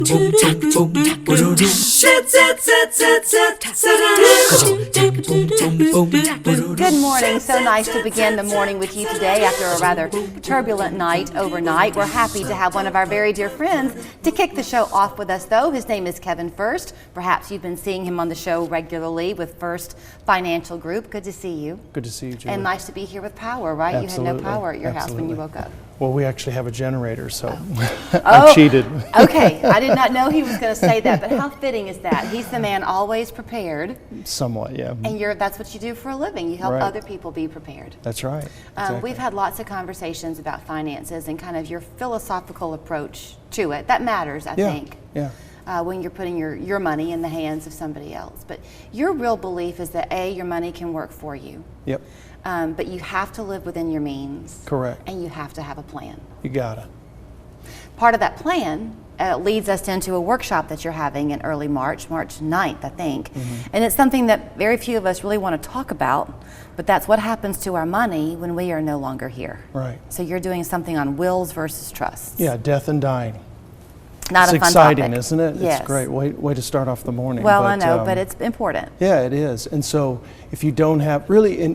Good morning. So nice to begin the morning with you today after a rather turbulent night overnight. We're happy to have one of our very dear friends to kick the show off with us, though. His name is Kevin Fuerst. Perhaps you've been seeing him on the show regularly with Fuerst Financial Group. Good to see you. Good to see you, Julie. And nice to be here with power, right? Absolutely. You had no power at your house when you woke up. Well, we actually have a generator, so I cheated. Okay, I did not know he was going to say that, but how fitting is that? He's the man always prepared. Somewhat, yeah. And that's what you do for a living. You help other people be prepared. That's right. Exactly. We've had lots of conversations about finances and kind of your philosophical approach to it. That matters, I think. Yeah. When you're putting your money in the hands of somebody else. But your real belief is that your money can work for you. Yep. But you have to live within your means. Correct. And you have to have a plan. You gotta. Part of that plan leads us into a workshop that you're having in early March 9th, I think. Mm-hmm. And it's something that very few of us really want to talk about, but that's what happens to our money when we are no longer here. Right. So you're doing something on wills versus trusts. Yeah, death and dying. Not it's a fun exciting, topic. Isn't it? Yes. It's great. Way to start off the morning. Well, I know, but it's important. Yeah, it is. And so if you don't have, really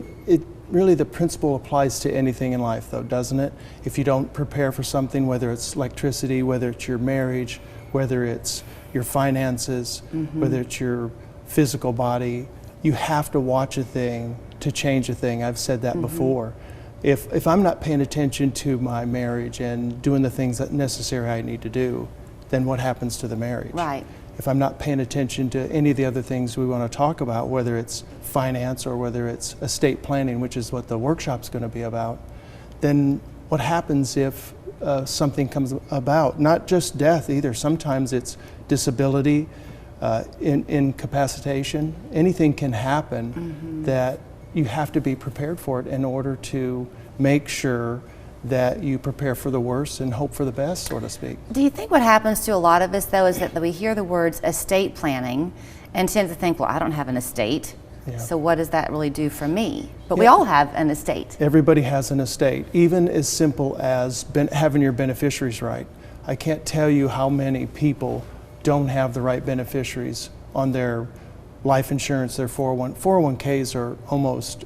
the principle applies to anything in life, though, doesn't it? If you don't prepare for something, whether it's electricity, whether it's your marriage, whether it's your finances, whether it's your physical body, you have to watch a thing to change a thing. I've said that before. If I'm not paying attention to my marriage and doing the things that necessary I need to do, then what happens to the marriage? Right. If I'm not paying attention to any of the other things we want to talk about, whether it's finance or whether it's estate planning, which is what the workshop's going to be about, then what happens if something comes about? Not just death either. Sometimes it's disability, incapacitation. Anything can happen that you have to be prepared for it in order to make sure that you prepare for the worst and hope for the best, so to speak. Do you think what happens to a lot of us, though, is that we hear the words estate planning and tend to think, well, I don't have an estate, so what does that really do for me? But we all have an estate. Everybody has an estate, even as simple as having your beneficiaries right. I can't tell you how many people don't have the right beneficiaries on their life insurance, their 401ks are almost,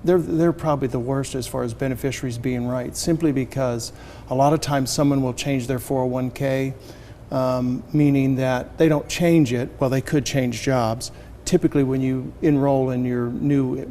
they're probably the worst as far as beneficiaries being right, simply because a lot of times someone will change their 401k, meaning that they don't change it. Well, they could change jobs. Typically when you enroll in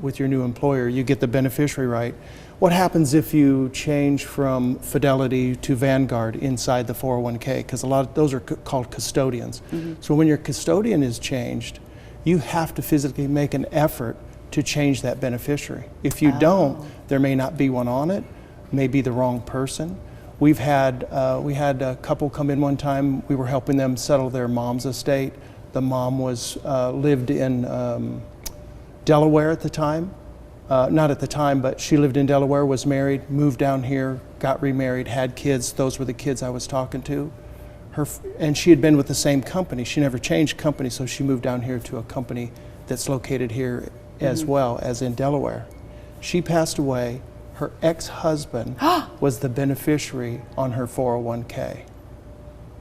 with your new employer, you get the beneficiary right. What happens if you change from Fidelity to Vanguard inside the 401k? Because a lot of those are called custodians. So when your custodian is changed, you have to physically make an effort to change that beneficiary. If you don't, there may not be one on it, may be the wrong person. We had a couple come in one time. We were helping them settle their mom's estate. The mom lived in Delaware at the time. Not at the time, but she lived in Delaware, was married, moved down here, got remarried, had kids. Those were the kids I was talking to. And she had been with the same company. She never changed company, so she moved down here to a company that's located here as well as in Delaware. She passed away. Her ex-husband was the beneficiary on her 401k.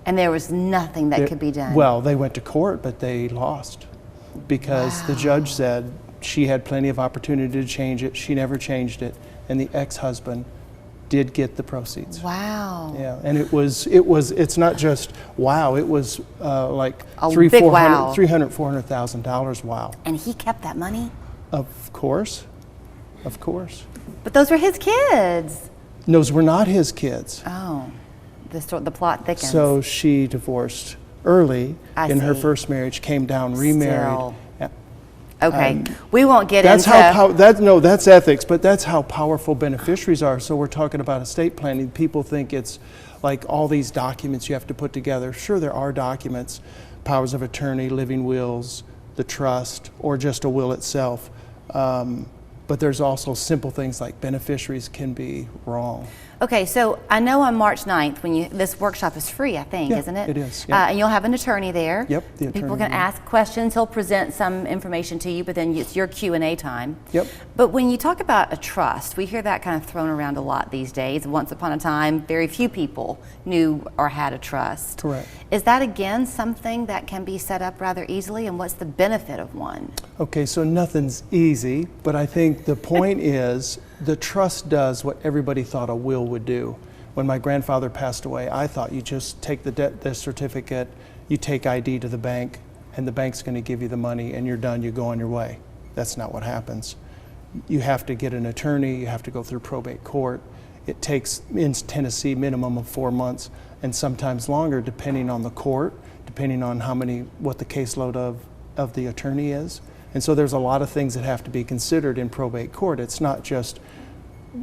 And there was nothing that could be done. Well, they went to court, but they lost because the judge said she had plenty of opportunity to change it. She never changed it, and the ex-husband did get the proceeds. Wow. Yeah, and it's not just wow, it was like $300,000-$400,000. Wow. And he kept that money? Of course. But those were his kids. Those were not his kids. Oh, the plot thickens. So she divorced early in her first marriage, came down, remarried. Still. Okay, we won't get into... That's ethics, but that's how powerful beneficiaries are. So we're talking about estate planning. People think it's like all these documents you have to put together. Sure, there are documents, powers of attorney, living wills, the trust, or just a will itself. But there's also simple things like beneficiaries can be wrong. Okay, so I know on March 9th, this workshop is free, I think, Yeah, isn't it? it is, yeah. And you'll have an attorney there. Yep, the attorney People can will. ask questions. He'll present some information to you, but then it's your Q&A time. Yep. But when you talk about a trust, we hear that kind of thrown around a lot these days. Once upon a time, very few people knew or had a trust. Correct. Is that, again, something that can be set up rather easily, and what's the benefit of one? Okay, so nothing's easy, but I think the point is the trust does what everybody thought a will would do. When my grandfather passed away, I thought you just take the death certificate, you take ID to the bank, and the bank's going to give you the money, and you're done, you go on your way. That's not what happens. You have to get an attorney, you have to go through probate court. It takes, in Tennessee, minimum of 4 months, and sometimes longer, depending on the court, depending on what the caseload of the attorney is. And so there's a lot of things that have to be considered in probate court. It's not just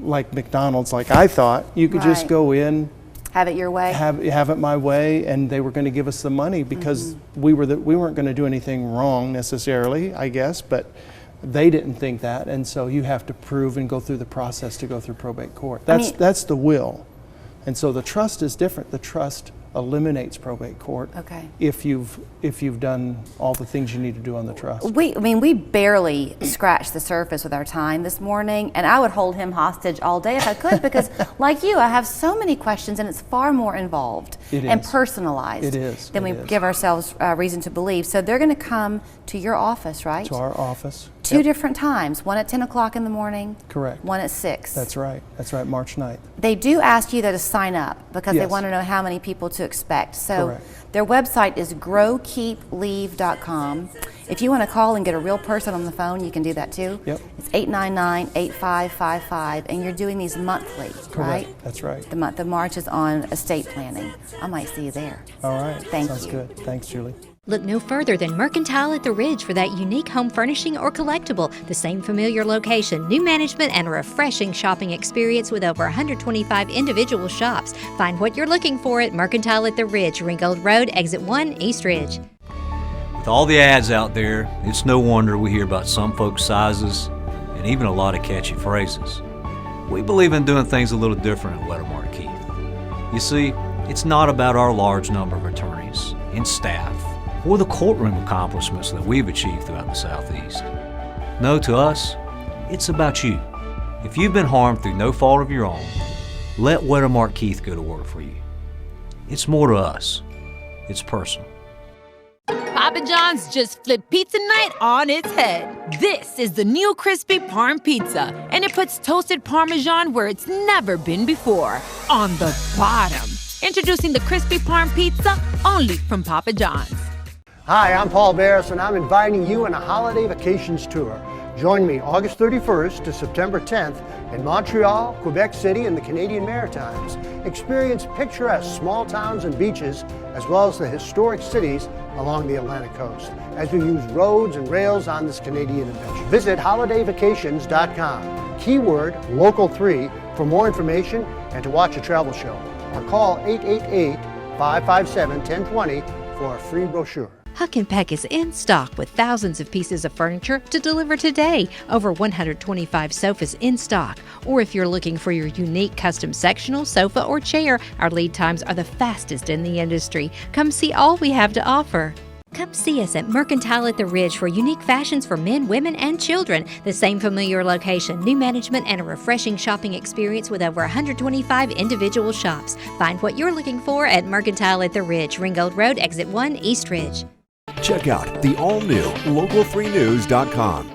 like McDonald's, like I thought. You could just go in, have it your way, have it my way, and they were going to give us the money because we weren't going to do anything wrong necessarily, I guess, but they didn't think that, and so you have to prove and go through the process to go through probate court. That's the will, and so the trust is different. The trust eliminates probate court. Okay. If you've done all the things you need to do on the trust. We barely scratched the surface with our time this morning, and I would hold him hostage all day if I could, because like you, I have so many questions, and it's far more involved and personalized than we give ourselves reason to believe. So they're going to come to your office, right? To our office. Two different times, one at 10 o'clock in the morning. Correct. One at 6. That's right, March 9th. They do ask you though to sign up because they want to know how many people to expect. So Correct. Their website is growkeepleave.com. If you want to call and get a real person on the phone, you can do that too. Yep. It's 899-8555, and you're doing these monthly, right? That's right. The month of March is on estate planning. I might see you there. All right. Thank Sounds you. good. Thanks, Julie. Look no further than Mercantile at the Ridge for that unique home furnishing or collectible. The same familiar location, new management, and a refreshing shopping experience with over 125 individual shops. Find what you're looking for at Mercantile at the Ridge, Ringgold Road, Exit 1, East Ridge. With all the ads out there, it's no wonder we hear about some folks' sizes and even a lot of catchy phrases. We believe in doing things a little different at Wedemark Keith. You see, it's not about our large number of attorneys and staff or the courtroom accomplishments that we've achieved throughout the Southeast. No, to us, it's about you. If you've been harmed through no fault of your own, let Wedemark Keith go to work for you. It's more to us. It's personal. Papa John's just flipped pizza night on its head. This is the new crispy Parm Pizza, and it puts toasted Parmesan where it's never been before, on the bottom. Introducing the crispy Parm Pizza, only from Papa John's. Hi, I'm Paul Barris, and I'm inviting you on a holiday vacations tour. Join me August 31st to September 10th in Montreal, Quebec City, and the Canadian Maritimes. Experience picturesque small towns and beaches, as well as the historic cities along the Atlantic coast, as we use roads and rails on this Canadian adventure. Visit holidayvacations.com, keyword local3 for more information and to watch a travel show, or call 888-557-1020 for a free brochure. Huck & Peck is in stock with thousands of pieces of furniture to deliver today. Over 125 sofas in stock. Or if you're looking for your unique custom sectional, sofa, or chair, our lead times are the fastest in the industry. Come see all we have to offer. Come see us at Mercantile at the Ridge for unique fashions for men, women, and children. The same familiar location, new management, and a refreshing shopping experience with over 125 individual shops. Find what you're looking for at Mercantile at the Ridge, Ringgold Road, Exit 1, East Ridge. Check out the all-new Local3News.com.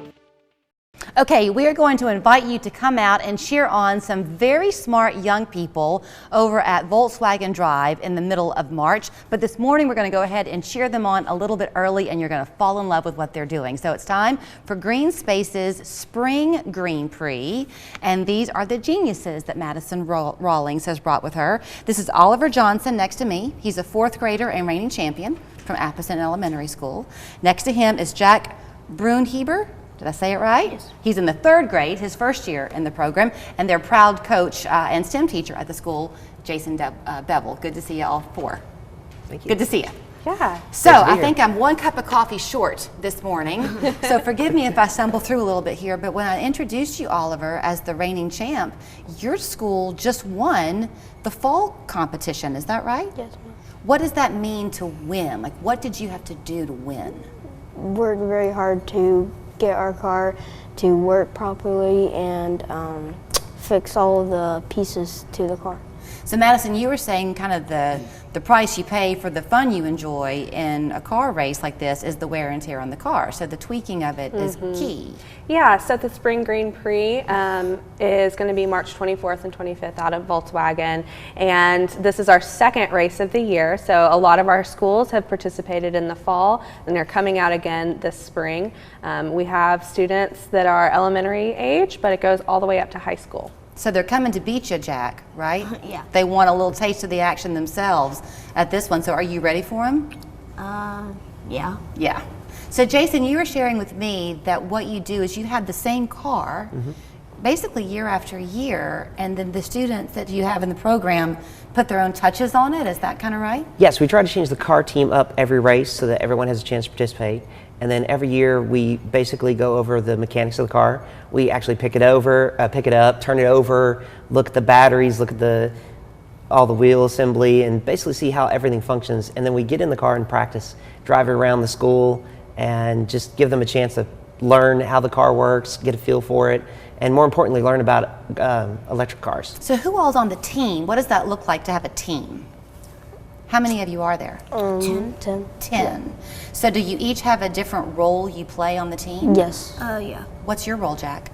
Okay, we are going to invite you to come out and cheer on some very smart young people over at Volkswagen Drive in the middle of March. But this morning we're going to go ahead and cheer them on a little bit early, and you're going to fall in love with what they're doing. So it's time for Green Space's Spring Green Prix, and these are the geniuses that Madison Rawlings has brought with her. This is Oliver Johnson next to me. He's a 4th grader and reigning champion from Apison Elementary School. Next to him is Jack Brunheber. Did I say it right? Yes. He's in the 3rd grade, his first year in the program, and their proud coach and STEM teacher at the school, Jason Bevel. Good to see you all 4. Thank you. Good to see you. Yeah. So I think I'm 1 cup of coffee short this morning. So forgive me if I stumble through a little bit here, but when I introduced you, Oliver, as the reigning champ, your school just won the fall competition. Is that right? Yes, ma'am. What does that mean to win? Like, what did you have to do to win? Worked very hard to get our car to work properly and fix all of the pieces to the car. So Madison, you were saying kind of the price you pay for the fun you enjoy in a car race like this is the wear and tear on the car. So the tweaking of it is key. Yeah, so the Spring Green Prix is going to be March 24th and 25th out of Volkswagen, and this is our second race of the year. So a lot of our schools have participated in the fall, and they're coming out again this spring. We have students that are elementary age, but it goes all the way up to high school. So they're coming to beat you, Jack, right? Yeah. They want a little taste of the action themselves at this one. So are you ready for them? Yeah. Yeah. So Jason, you were sharing with me that what you do is you have the same car basically year after year, and then the students that you have in the program put their own touches on it. Is that kind of right? Yes, we try to change the car team up every race so that everyone has a chance to participate. And then every year we basically go over the mechanics of the car. We actually pick it up, turn it over, look at the batteries, look at all the wheel assembly, and basically see how everything functions. And then we get in the car and practice, drive it around the school, and just give them a chance to learn how the car works, get a feel for it, and more importantly, learn about electric cars. So who all's on the team? What does that look like to have a team? How many of you are there? 10. 10. Yeah. So do you each have a different role you play on the team? Yes. Yeah. What's your role, Jack?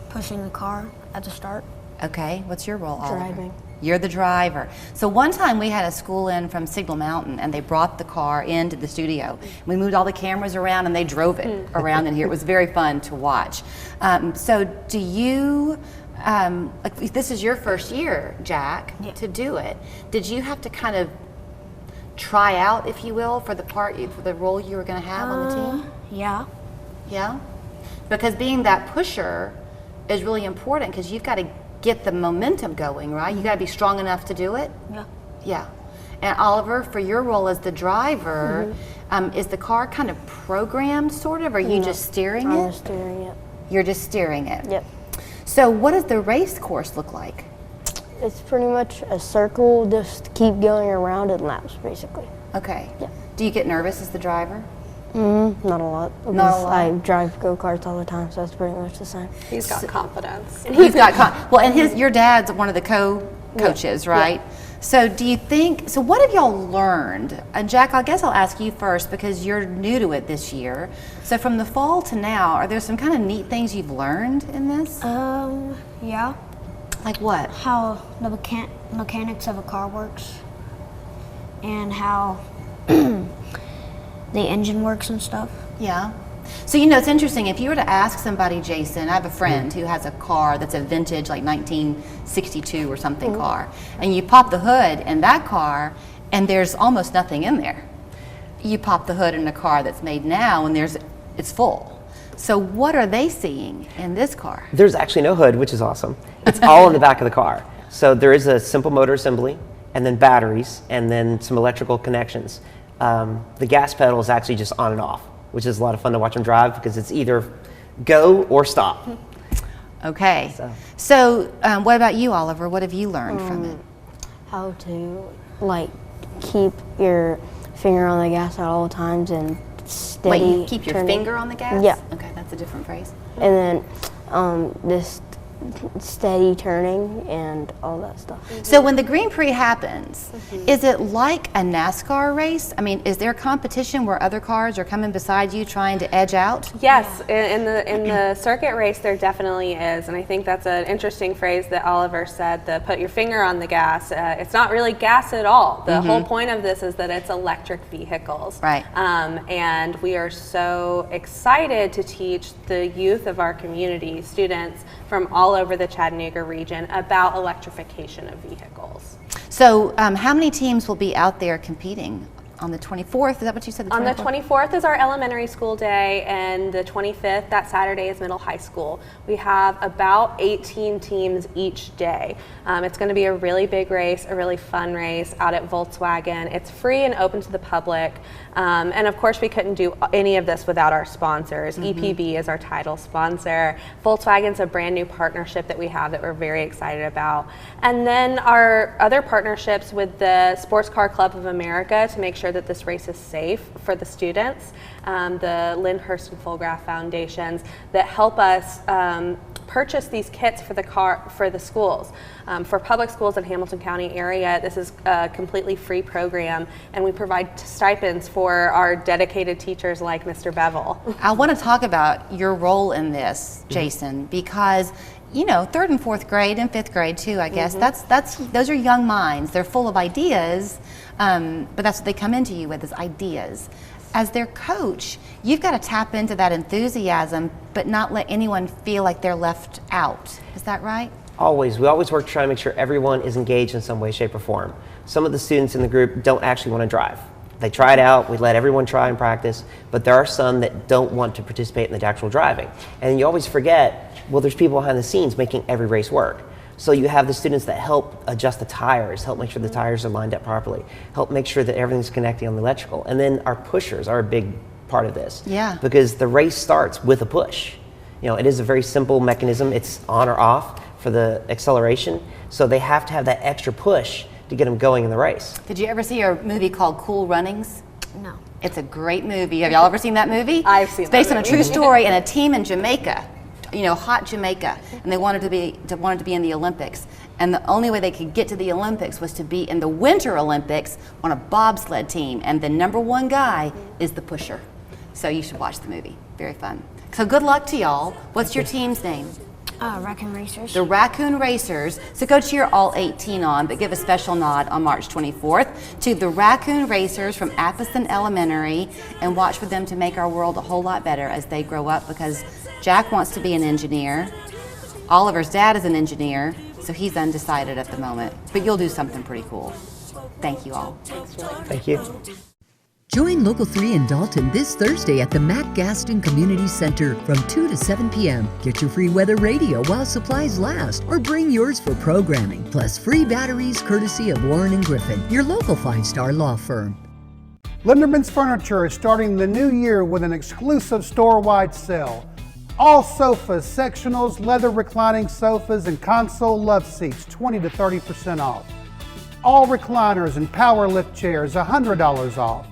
Pushing the car at the start. Okay, what's your role, Oliver? Driving. You're the driver. So one time we had a school in from Signal Mountain, and they brought the car into the studio. We moved all the cameras around, and they drove it around in here. It was very fun to watch. So do you, like this is your first year, Jack, to do it. Did you have to kind of try out, if you will, for the role you were going to have on the team? Yeah. Yeah? Because being that pusher is really important because you've got to get the momentum going, right? You got to be strong enough to do it? Yeah. Yeah. And Oliver, for your role as the driver, is the car kind of programmed sort of, or are you just steering I'm it? just steering it. You're just steering it? Yep. So what does the race course look like? It's pretty much a circle, just keep going around in laps, basically. Okay. Yeah. Do you get nervous as the driver? Not a lot. Not a Because lot. I drive go-karts all the time, so that's pretty much the same. He's got confidence. He's got well, and your dad's one of the co-coaches, right? So do you think, so what have y'all learned? And Jack, I guess I'll ask you first because you're new to it this year. So from the fall to now, are there some kind of neat things you've learned in this? Yeah. Like what? How the mechanics of a car works, and how the engine works and stuff. Yeah. So, you know, it's interesting. If you were to ask somebody, Jason, I have a friend who has a car that's a vintage, like 1962 or something car, and you pop the hood in that car, and there's almost nothing in there. You pop the hood in a car that's made now, and it's full. So what are they seeing in this car? There's actually no hood, which is awesome. It's all in the back of the car. So there is a simple motor assembly, and then batteries, and then some electrical connections. The gas pedal is actually just on and off, which is a lot of fun to watch them drive because it's either go or stop. Okay. So what about you, Oliver? What have you learned from it? How to, like, keep your finger on the gas at all times and steady. Wait, you keep your turning. finger on the gas? Yeah. Okay, that's a different phrase. And then this steady turning and all that stuff. So when the Green Prix happens, is it like a NASCAR race? I mean, is there competition where other cars are coming beside you trying to edge out? Yes, in the circuit race there definitely is, and I think that's an interesting phrase that Oliver said, the put your finger on the gas. It's not really gas at all. The whole point of this is that it's electric vehicles. Right. And we are so excited to teach the youth of our community, students from all over the Chattanooga region, about electrification of vehicles. So how many teams will be out there competing On the 24th, is that what you said? On the 24th is our elementary school day, and the 25th, that Saturday, is middle high school. We have about 18 teams each day. It's going to be a really big race, a really fun race out at Volkswagen. It's free and open to the public. And of course, we couldn't do any of this without our sponsors. EPB is our title sponsor. Volkswagen's a brand new partnership that we have that we're very excited about. And then our other partnerships with the Sports Car Club of America to make sure that this race is safe for the students, the Lyndhurst and Fulgraff Foundations that help us purchase these kits for the schools. For public schools in Hamilton County area, this is a completely free program, and we provide stipends for our dedicated teachers like Mr. Bevel. I want to talk about your role in this, Jason, because you know, 3rd and 4th grade and 5th grade too, I guess. Those are young minds. They're full of ideas, but that's what they come into you with, is ideas. As their coach, you've got to tap into that enthusiasm, but not let anyone feel like they're left out. Is that right? Always. We always work to try to make sure everyone is engaged in some way, shape, or form. Some of the students in the group don't actually want to drive. They try it out, we let everyone try and practice, but there are some that don't want to participate in the actual driving. And you always forget, well, there's people behind the scenes making every race work. So you have the students that help adjust the tires, help make sure the tires are lined up properly, help make sure that everything's connecting on the electrical. And then our pushers are a big part of this. Yeah. Because the race starts with a push. You know, it is a very simple mechanism. It's on or off for the acceleration. So they have to have that extra push to get them going in the race. Did you ever see a movie called Cool Runnings? No. It's a great movie. Have y'all ever seen that movie? I've seen it. It's based on a true story, and a team in Jamaica, you know, hot Jamaica, and they wanted to be in the Olympics. And the only way they could get to the Olympics was to be in the Winter Olympics on a bobsled team, and the #1 guy is the pusher. So you should watch the movie. Very fun. So good luck to y'all. What's your team's name? Raccoon Racers. The Raccoon Racers. So go cheer all 18 on, but give a special nod on March 24th to the Raccoon Racers from Atherton Elementary, and watch for them to make our world a whole lot better as they grow up, because Jack wants to be an engineer. Oliver's dad is an engineer, so he's undecided at the moment. But you'll do something pretty cool. Thank you all. Thank you. Join Local 3 in Dalton this Thursday at the Matt Gaston Community Center from 2 to 7 p.m. Get your free weather radio while supplies last, or bring yours for programming, plus free batteries courtesy of Warren & Griffin, your local 5-star law firm. Linderman's Furniture is starting the new year with an exclusive store-wide sale. All sofas, sectionals, leather reclining sofas, and console love seats, 20 to 30% off. All recliners and power lift chairs, $100 off.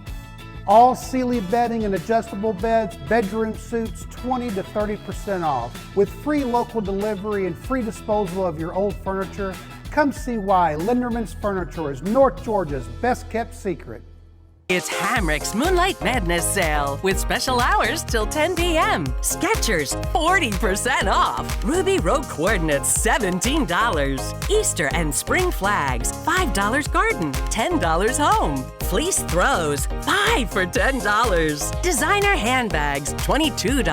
All Sealy bedding and adjustable beds, bedroom suits, 20 to 30% off. With free local delivery and free disposal of your old furniture, come see why Linderman's Furniture is North Georgia's best kept secret. It's Hamrick's Moonlight Madness sale with special hours till 10 p.m. Skechers, 40% off. Ruby Road Coordinates, $17. Easter and Spring Flags, $5 garden, $10 home. Fleece Throws, 5 for $10. Designer handbags, $22.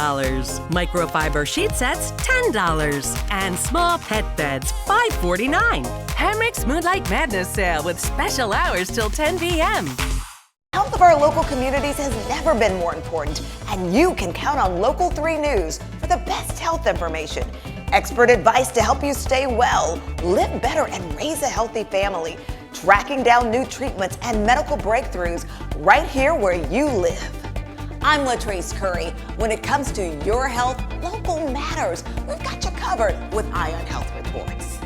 Microfiber sheet sets, $10. And small pet beds, $5.49. Hamrick's Moonlight Madness sale with special hours till 10 p.m. Health of our local communities has never been more important, and you can count on Local 3 News for the best health information. Expert advice to help you stay well, live better, and raise a healthy family. Tracking down new treatments and medical breakthroughs right here where you live. I'm Latrice Curry. When it comes to your health, local matters. We've got you covered with Eye on Health reports.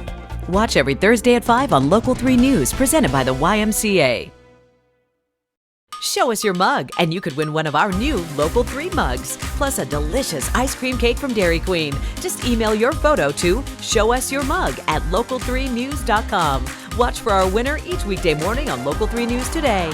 Watch every Thursday at 5 on Local 3 News, presented by the YMCA. Show us your mug, and you could win one of our new Local 3 mugs, plus a delicious ice cream cake from Dairy Queen. Just email your photo to show-us-your-mug@local3news.com. Watch for our winner each weekday morning on Local 3 News Today.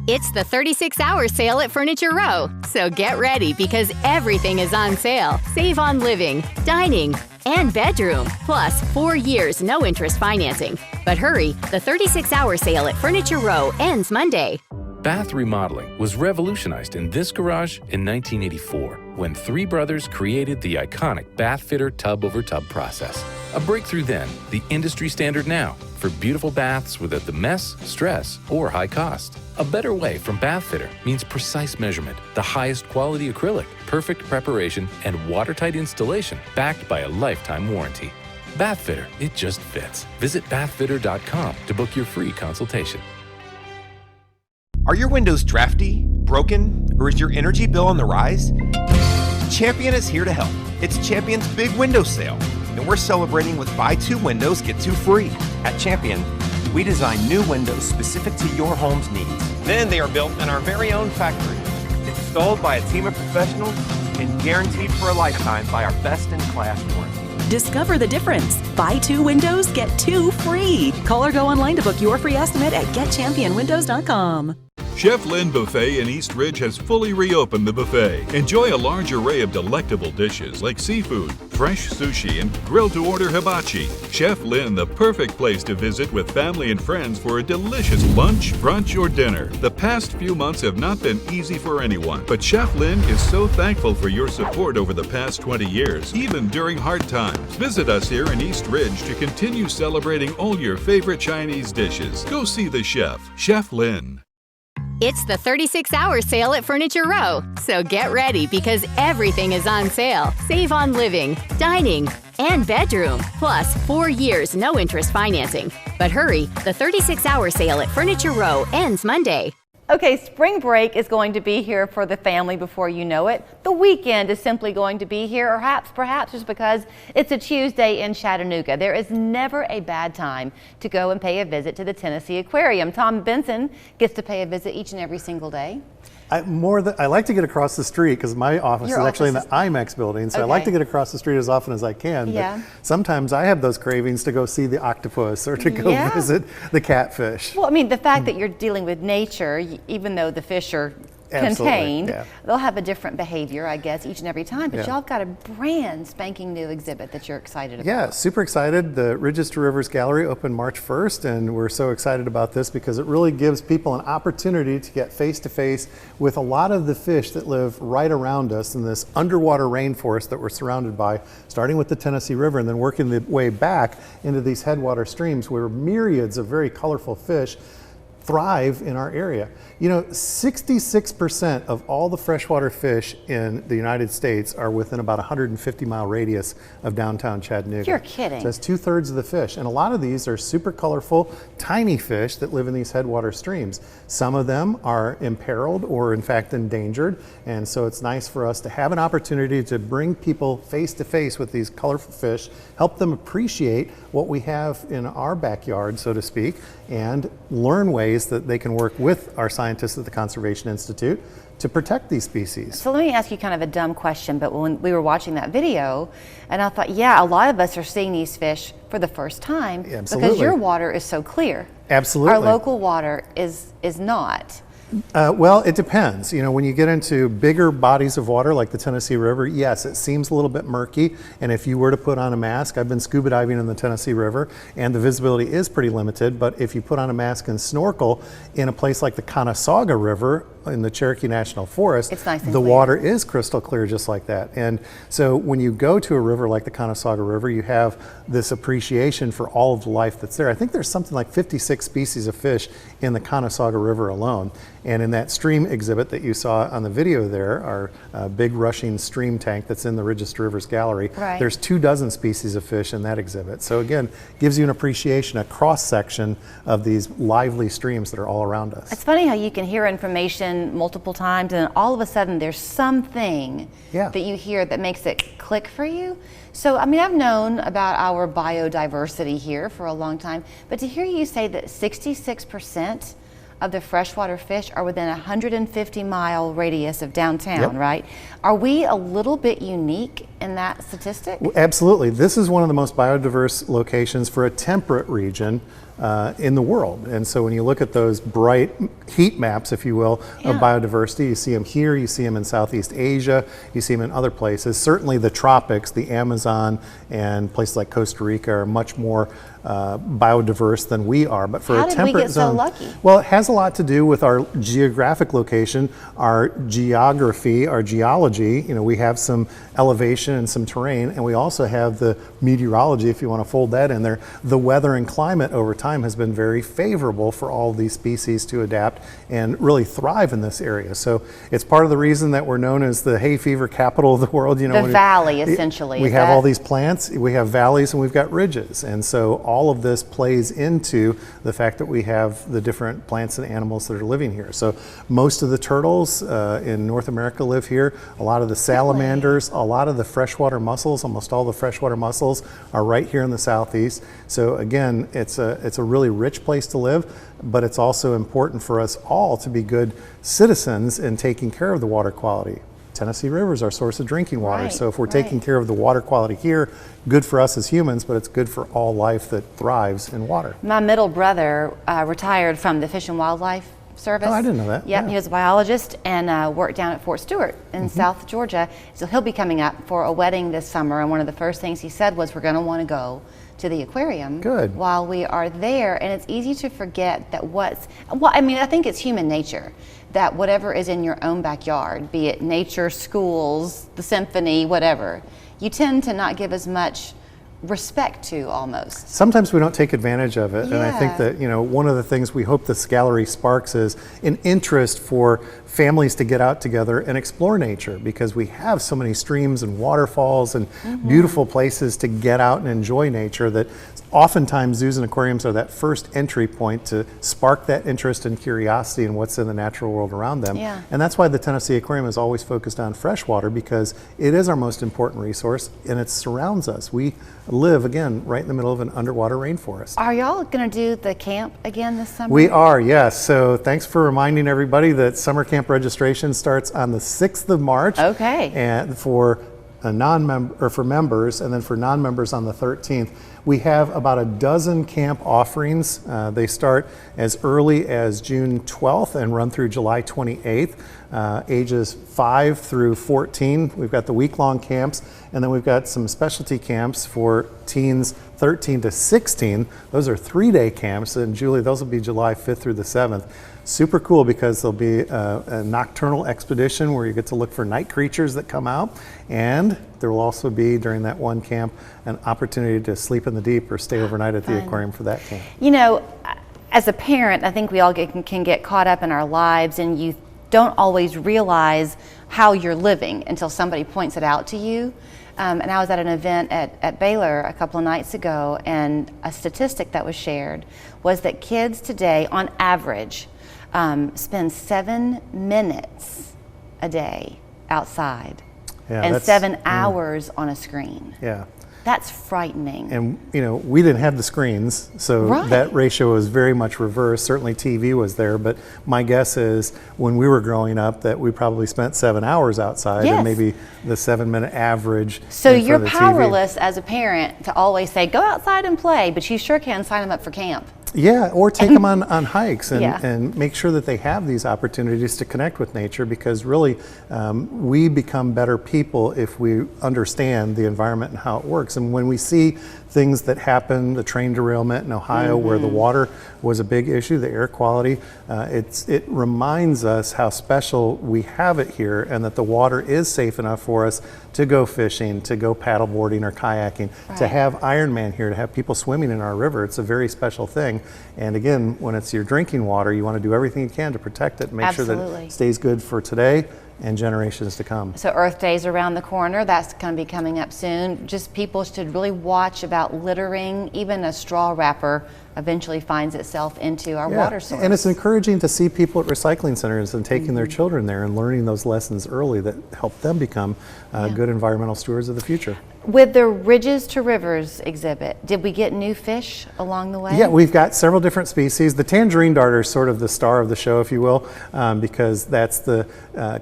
It's the 36-hour sale at Furniture Row, so get ready because everything is on sale. Save on living, dining, and bedroom, plus 4 years no-interest financing. But hurry, the 36-hour sale at Furniture Row ends Monday. Bath remodeling was revolutionized in this garage in 1984 when three brothers created the iconic bath fitter tub-over-tub process. A breakthrough then, the industry standard now for beautiful baths without the mess, stress, or high cost. A better way from Bathfitter means precise measurement, the highest quality acrylic, perfect preparation, and watertight installation backed by a lifetime warranty. Bathfitter, it just fits. Visit bathfitter.com to book your free consultation. Are your windows drafty, broken, or is your energy bill on the rise? Champion is here to help. It's Champion's big window sale, and we're celebrating with buy 2 windows, get 2 free. At Champion, we design new windows specific to your home's needs. Then they are built in our very own factory, installed by a team of professionals, and guaranteed for a lifetime by our best-in-class warranty. Discover the difference. Buy 2 windows, get 2 free. Call or go online to book your free estimate at getchampionwindows.com. Chef Lynn Buffet in East Ridge has fully reopened the buffet. Enjoy a large array of delectable dishes like seafood, fresh sushi, and grilled-to-order hibachi. Chef Lynn, the perfect place to visit with family and friends for a delicious lunch, brunch, or dinner. The past few months have not been easy for anyone, but Chef Lynn is so thankful for your support over the past 20 years, even during hard times. Visit us here in East Ridge to continue celebrating all your favorite Chinese dishes. Go see the chef, Chef Lynn. It's the 36-hour sale at Furniture Row. So get ready because everything is on sale. Save on living, dining, and bedroom. Plus 4 years, no interest financing. But hurry, the 36-hour sale at Furniture Row ends Monday. Okay, spring break is going to be here for the family before you know it. The weekend is simply going to be here, or perhaps just because it's a Tuesday in Chattanooga. There is never a bad time to go and pay a visit to the Tennessee Aquarium. Tom Benson gets to pay a visit each and every single day. I like to get across the street because my office is actually in the IMAX building, so I like to get across the street as often as I can. Yeah. But sometimes I have those cravings to go see the octopus or to go visit the catfish. Well, I mean, the fact that you're dealing with nature, even though the fish are contained, they'll have a different behavior, I guess, each and every time. But y'all got a brand spanking new exhibit that you're excited about. Yeah, super excited. The Ridges to Rivers Gallery opened March 1st, and we're so excited about this because it really gives people an opportunity to get face-to-face with a lot of the fish that live right around us in this underwater rainforest that we're surrounded by, starting with the Tennessee River and then working the way back into these headwater streams where myriads of very colorful fish thrive in our area. You know, 66% of all the freshwater fish in the United States are within about a 150-mile radius of downtown Chattanooga. You're kidding. So that's 2/3 of the fish. And a lot of these are super colorful, tiny fish that live in these headwater streams. Some of them are imperiled or in fact endangered. And so it's nice for us to have an opportunity to bring people face to face with these colorful fish, help them appreciate what we have in our backyard, so to speak, and learn ways that they can work with our scientists at the Conservation Institute to protect these species. So let me ask you kind of a dumb question, but when we were watching that video, and I thought, yeah, a lot of us are seeing these fish for the first time because your water is so clear. Absolutely. Our local water is not. Well, it depends. You know, when you get into bigger bodies of water like the Tennessee River, yes, it seems a little bit murky. And if you were to put on a mask, I've been scuba diving in the Tennessee River and the visibility is pretty limited. But if you put on a mask and snorkel in a place like the Conasauga River in the Cherokee National Forest, it's nice and the clear. water is crystal clear just like that. And so when you go to a river like the Conasauga River, you have this appreciation for all of the life that's there. I think there's something like 56 species of fish in the Conasauga River alone. And in that stream exhibit that you saw on the video there, our big rushing stream tank that's in the Ridges to Rivers Gallery, there's 24 species of fish in that exhibit. So again, gives you an appreciation, a cross section of these lively streams that are all around us. It's funny how you can hear information multiple times and all of a sudden there's something that you hear that makes it click for you. So, I mean, I've known about our biodiversity here for a long time, but to hear you say that 66% of the freshwater fish are within a 150-mile radius of downtown, right? Are we a little bit unique in that statistic? Absolutely. This is one of the most biodiverse locations for a temperate region in the world. And so when you look at those bright heat maps, if you will, of biodiversity, you see them here, you see them in Southeast Asia, you see them in other places. Certainly the tropics, the Amazon and places like Costa Rica are much more biodiverse than we are. But for How a did temperate we get so zone, lucky? well, it has a lot to do with our geographic location, our geography, our geology. You know, we have some elevation and some terrain, and we also have the meteorology, if you want to fold that in there, the weather and climate over time. time has been very favorable for all of these species to adapt and really thrive in this area. So it's part of the reason that we're known as the hay fever capital of the world. You know, the valley, essentially. We have all these plants, we have valleys, and we've got ridges. And so all of this plays into the fact that we have the different plants and animals that are living here. So most of the turtles in North America live here. A lot of the salamanders, a lot of the freshwater mussels, almost all the freshwater mussels are right here in the southeast. So again, it's a really rich place to live, but it's also important for us all to be good citizens in taking care of the water quality. Tennessee River is our source of drinking water. Right, so if we're taking care of the water quality here, good for us as humans, but it's good for all life that thrives in water. My middle brother retired from the Fish and Wildlife Service. Oh, I didn't know that. Yep, Yeah. he was a biologist and worked down at Fort Stewart in South Georgia. So he'll be coming up for a wedding this summer, and one of the first things he said was, we're going to want to go to the aquarium while we are there. And it's easy to forget that I think it's human nature that whatever is in your own backyard, be it nature, schools, the symphony, whatever, you tend to not give as much respect to almost. Sometimes we don't take advantage of it, and I think Yeah. that, you know, one of the things we hope this gallery sparks is an interest for families to get out together and explore nature, because we have so many streams and waterfalls and beautiful places to get out and enjoy nature that oftentimes zoos and aquariums are that first entry point to spark that interest and curiosity in what's in the natural world around them. Yeah. And that's why the Tennessee Aquarium is always focused on freshwater, because it is our most important resource and it surrounds us. We live, again, right in the middle of an underwater rainforest. Are y'all going to do the camp again this summer? We are, yes. So thanks for reminding everybody that summer camp registration starts on the 6th of March. Okay. And for for members, and then for non-members on the 13th. We have about a dozen camp offerings. They start as early as June 12th and run through July 28th. Ages 5 through 14. We've got the week-long camps, and then we've got some specialty camps for teens 13 to 16. Those are 3-day camps, and Julie, those will be July 5th through the 7th. Super cool, because there'll be a nocturnal expedition where you get to look for night creatures that come out, and there will also be, during that one camp, an opportunity to sleep in the deep or stay overnight at the aquarium for that camp. You know, as a parent, I think we all can get caught up in our lives, and you don't always realize how you're living until somebody points it out to you. And I was at an event at Baylor a couple of nights ago, and a statistic that was shared was that kids today, on average, spend 7 minutes a day outside, and 7 hours on a screen. Yeah. That's frightening. And, you know, we didn't have the screens, so that ratio was very much reversed. Certainly TV was there, but my guess is when we were growing up that we probably spent 7 hours outside, and maybe the 7-minute average. So you're powerless as a parent to always say, go outside and play, but you sure can sign them up for camp. Yeah, or take them on hikes and make sure that they have these opportunities to connect with nature, because really we become better people if we understand the environment and how it works. And when we see things that happen, the train derailment in Ohio where the water was a big issue, the air quality, it reminds us how special we have it here, and that the water is safe enough for us to go fishing, to go paddleboarding or kayaking, to have Ironman here, to have people swimming in our river. It's a very special thing. And again, when it's your drinking water, you want to do everything you can to protect it and make sure that it stays good for today and generations to come. So Earth Day's around the corner. That's going to be coming up soon. Just people should really watch about littering. Even a straw wrapper eventually finds itself into our water source. And it's encouraging to see people at recycling centers and taking their children there and learning those lessons early that help them become good environmental stewards of the future. With the Ridges to Rivers exhibit, did we get new fish along the way? Yeah, we've got several different species. The tangerine darter is sort of the star of the show, if you will, because that's the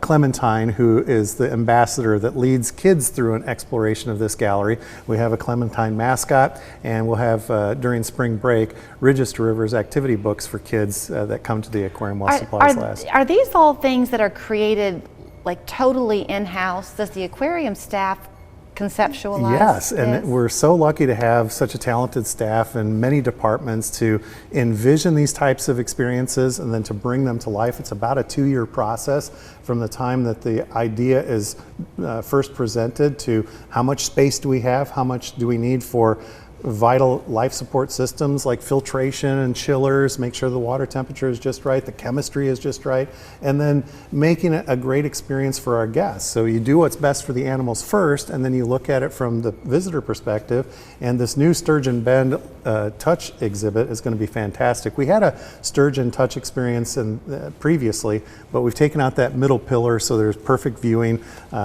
clementine who is the ambassador that leads kids through an exploration of this gallery. We have a clementine mascot, and we'll have, during spring break, Ridges to Rivers activity books for kids that come to the aquarium while supplies last. Are these all things that are created like totally in-house? Does the aquarium staff conceptualize? Yes, and we're so lucky to have such a talented staff in many departments to envision these types of experiences and then to bring them to life. It's about a 2-year process from the time that the idea is first presented to how much space do we have, how much do we need for vital life support systems like filtration and chillers, make sure the water temperature is just right, the chemistry is just right, and then making it a great experience for our guests. So you do what's best for the animals first, and then you look at it from the visitor perspective. And this new Sturgeon Bend touch exhibit is going to be fantastic. We had a sturgeon touch experience previously, but we've taken out that middle pillar so there's perfect viewing.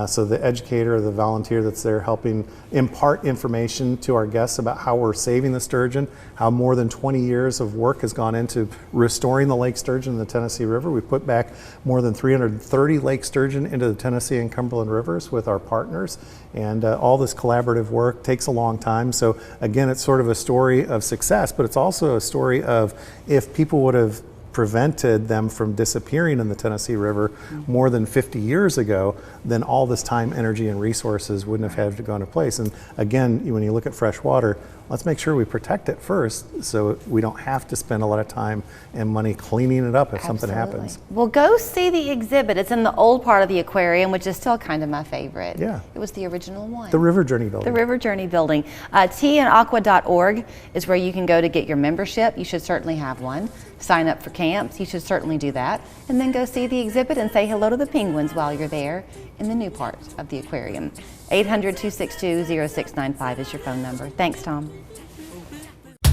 So the educator or the volunteer that's there helping impart information to our guests about how we're saving the sturgeon, how more than 20 years of work has gone into restoring the lake sturgeon in the Tennessee River. We put back more than 330 lake sturgeon into the Tennessee and Cumberland Rivers with our partners. And all this collaborative work takes a long time. So again, it's sort of a story of success, but it's also a story of if people would have prevented them from disappearing in the Tennessee River more than 50 years ago, then all this time, energy, and resources wouldn't have had to go into place. And again, when you look at fresh water, let's make sure we protect it first so we don't have to spend a lot of time and money cleaning it up if something happens. Well, go see the exhibit. It's in the old part of the aquarium, which is still kind of my favorite. Yeah. It was the original one. The River Journey Building. The River Journey Building. teaandaqua.org is where you can go to get your membership. You should certainly have one. Sign up for camps. You should certainly do that. And then go see the exhibit and say hello to the penguins while you're there in the new part of the aquarium. 800-262-0695 is your phone number. Thanks, Tom.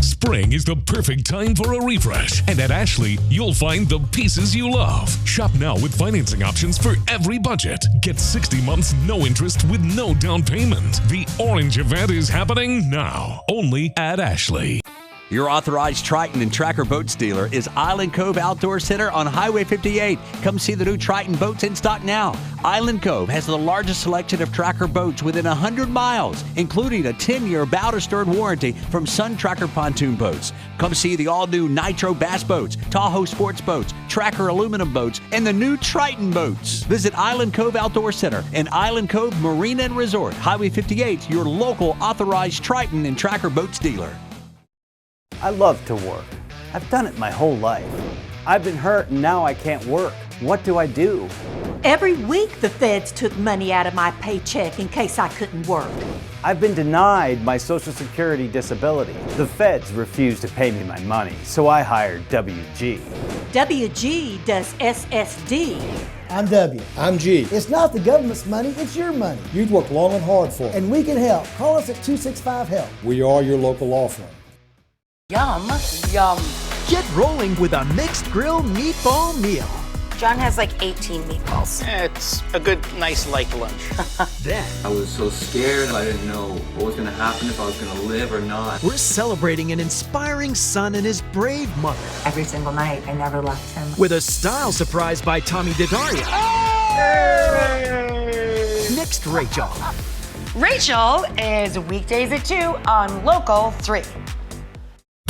Spring is the perfect time for a refresh, and at Ashley, you'll find the pieces you love. Shop now with financing options for every budget. Get 60 months no interest with no down payment. The Orange event is happening now, only at Ashley. Your authorized Triton and Tracker boats dealer is Island Cove Outdoor Center on Highway 58. Come see the new Triton boats in stock now. Island Cove has the largest selection of Tracker boats within 100 miles, including a 10-year bow-to-stern warranty from Sun Tracker pontoon boats. Come see the all-new Nitro Bass boats, Tahoe Sports boats, Tracker aluminum boats, and the new Triton boats. Visit Island Cove Outdoor Center and Island Cove Marina and Resort, Highway 58, your local authorized Triton and Tracker boats dealer. I love to work. I've done it my whole life. I've been hurt and now I can't work. What do I do? Every week the feds took money out of my paycheck in case I couldn't work. I've been denied my Social Security disability. The feds refused to pay me my money, so I hired WG. WG does SSD. I'm W. I'm G. It's not the government's money, it's your money. You've worked long and hard for it. And we can help. Call us at 265-HELP. We are your local law firm. Yum, yum. Get rolling with a mixed grill meatball meal. John has like 18 meatballs. It's a good, nice, light lunch. Then, I was so scared. I didn't know what was going to happen, if I was going to live or not. we're celebrating an inspiring son and his brave mother. Every single night, I never left him. With a style surprise by Tommy Daddario. Hey! Next, Rachel. Rachel is weekdays at 2 on Local 3.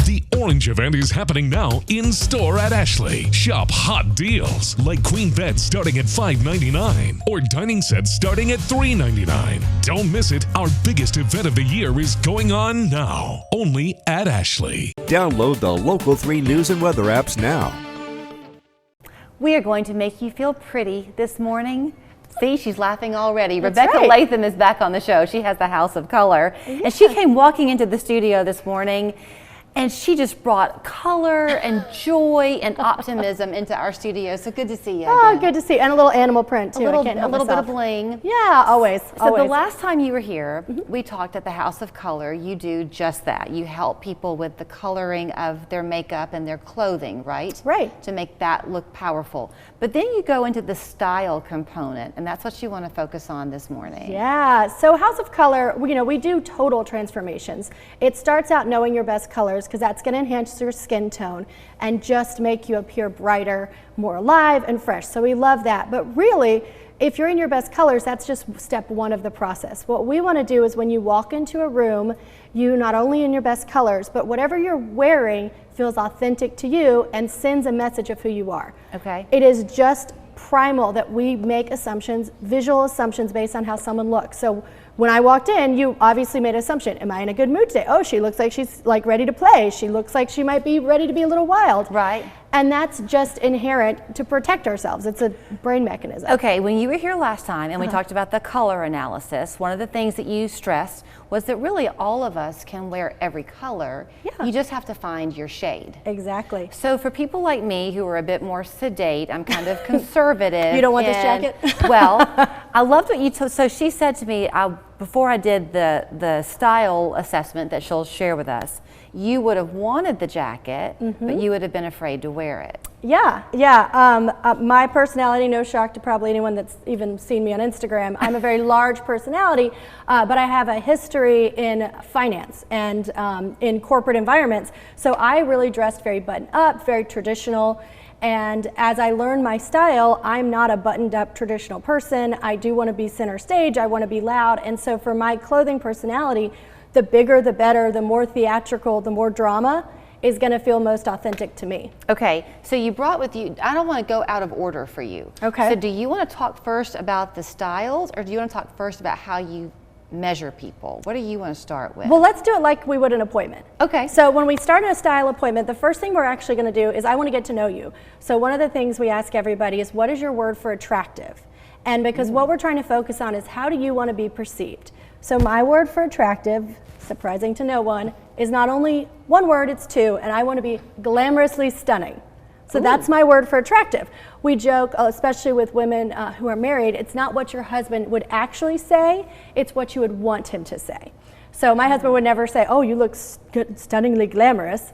The Orange event is happening now in store at Ashley. Shop hot deals like queen beds starting at $5.99 or dining sets starting at $3.99. Don't miss it. Our biggest event of the year is going on now, only at Ashley. Download the Local 3 News and Weather apps now. We are going to make you feel pretty this morning. See, she's laughing already. That's Rebecca right. Latham is back on the show. She has the House of Color. And she came walking into the studio this morning, and she just brought color and joy and optimism into our studio. So good to see you Oh, again. good to see you. And a little animal print, too. A little, I can't a help little bit myself. of bling. Yeah, always. So the last time you were here, we talked at the House of Color. You do just that. You help people with the coloring of their makeup and their clothing, right? Right. To make that look powerful. But then you go into the style component, and that's what you want to focus on this morning. Yeah, so House of Color, we do total transformations. It starts out knowing your best colors because that's going to enhance your skin tone and just make you appear brighter, more alive and fresh. So we love that. But really, if you're in your best colors, that's just step one of the process. What we want to do is when you walk into a room, you not only in your best colors, but whatever you're wearing feels authentic to you and sends a message of who you are. Okay. It is just primal that we make assumptions, visual assumptions based on how someone looks. So When I walked in, you obviously made an assumption. Am I in a good mood today? Oh, she looks like she's like ready to play. She looks like she might be ready to be a little wild. Right. And that's just inherent to protect ourselves. It's a brain mechanism. Okay, when you were here last time and we talked about the color analysis, one of the things that you stressed was that really all of us can wear every color. You just have to find your shade. Exactly. So for people like me who are a bit more sedate, I'm kind of conservative. You don't want this jacket? Well, I loved what you told. So she said to me, before I did the style assessment that she'll share with us, you would have wanted the jacket, but you would have been afraid to wear it. Yeah. My personality, no shock to probably anyone that's even seen me on Instagram, I'm a very large personality, but I have a history in finance and in corporate environments. So I really dressed very buttoned up, very traditional. And as I learned my style, I'm not a buttoned up traditional person. I do want to be center stage. I want to be loud. And so for my clothing personality, the bigger, the better, the more theatrical, the more drama is going to feel most authentic to me. Okay, so you brought with you, I don't want to go out of order for you. Okay. So do you want to talk first about the styles, or do you want to talk first about how you measure people? What do you want to start with? Well, let's do it like we would an appointment. Okay. So when we start a style appointment, the first thing we're actually going to do is I want to get to know you. So one of the things we ask everybody is, what is your word for attractive? And because what we're trying to focus on is, how do you want to be perceived? So my word for attractive, surprising to no one, is not only one word, it's two, and I want to be glamorously stunning. So that's my word for attractive. We joke, especially with women who are married, it's not what your husband would actually say, it's what you would want him to say. So my husband would never say, oh, you look stunningly glamorous,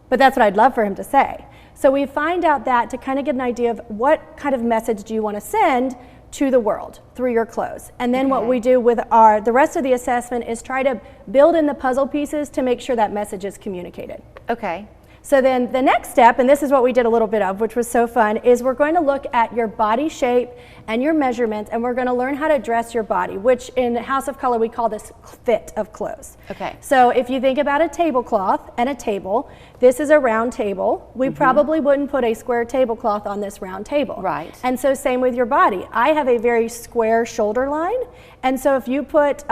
but that's what I'd love for him to say. So we find out that to kind of get an idea of what kind of message do you want to send to the world through your clothes. And then what we do with the rest of the assessment is try to build in the puzzle pieces to make sure that message is communicated. Okay. So then the next step, and this is what we did a little bit of, which was so fun, is we're going to look at your body shape and your measurements, and we're going to learn how to dress your body, which in House of Color we call this fit of clothes. Okay. So if you think about a tablecloth and a table, this is a round table. We probably wouldn't put a square tablecloth on this round table. Right. And so same with your body. I have a very square shoulder line, and so if you put